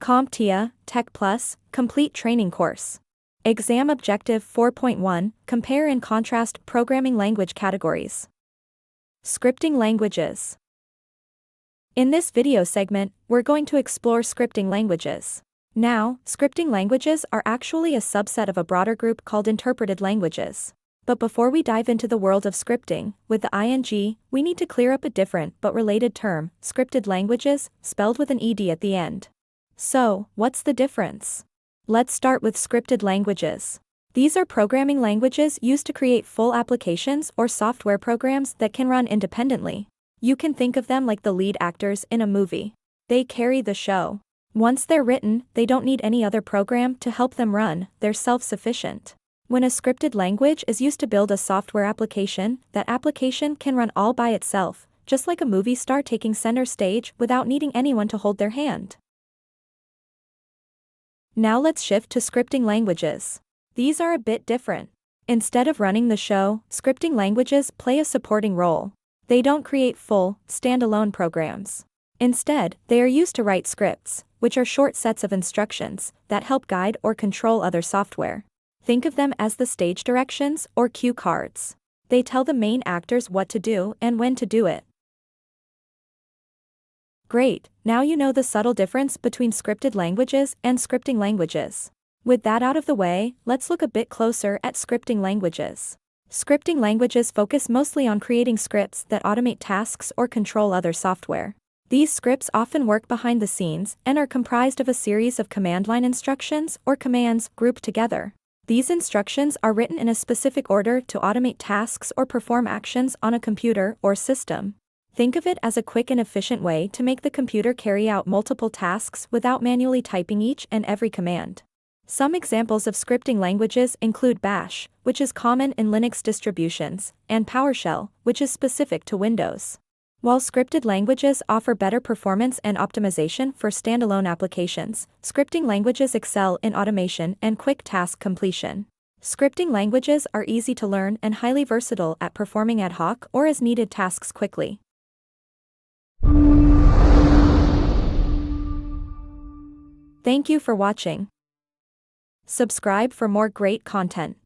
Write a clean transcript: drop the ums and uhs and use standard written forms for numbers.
CompTIA Tech Plus Complete Training Course. Exam Objective 4.1 Compare and contrast programming language categories. Scripting languages. In this video segment, we're going to explore scripting languages. Now, scripting languages are actually a subset of a broader group called interpreted languages. But before we dive into the world of scripting, with the ing, we need to clear up a different but related term, scripted languages, spelled with an ed at the end. So, what's the difference? Let's start with scripted languages. These are programming languages used to create full applications or software programs that can run independently. You can think of them like the lead actors in a movie. They carry the show. Once they're written, they don't need any other program to help them run, they're self-sufficient. When a scripted language is used to build a software application, that application can run all by itself, just like a movie star taking center stage without needing anyone to hold their hand. Now let's shift to scripting languages. These are a bit different. Instead of running the show, scripting languages play a supporting role. They don't create full, standalone programs. Instead, they are used to write scripts, which are short sets of instructions that help guide or control other software. Think of them as the stage directions or cue cards. They tell the main actors what to do and when to do it. Great, now you know the subtle difference between scripted languages and scripting languages. With that out of the way, let's look a bit closer at scripting languages. Scripting languages focus mostly on creating scripts that automate tasks or control other software. These scripts often work behind the scenes and are comprised of a series of command line instructions or commands grouped together. These instructions are written in a specific order to automate tasks or perform actions on a computer or system. Think of it as a quick and efficient way to make the computer carry out multiple tasks without manually typing each and every command. Some examples of scripting languages include Bash, which is common in Linux distributions, and PowerShell, which is specific to Windows. While scripted languages offer better performance and optimization for standalone applications, scripting languages excel in automation and quick task completion. Scripting languages are easy to learn and highly versatile at performing ad hoc or as needed tasks quickly. Thank you for watching. Subscribe for more great content.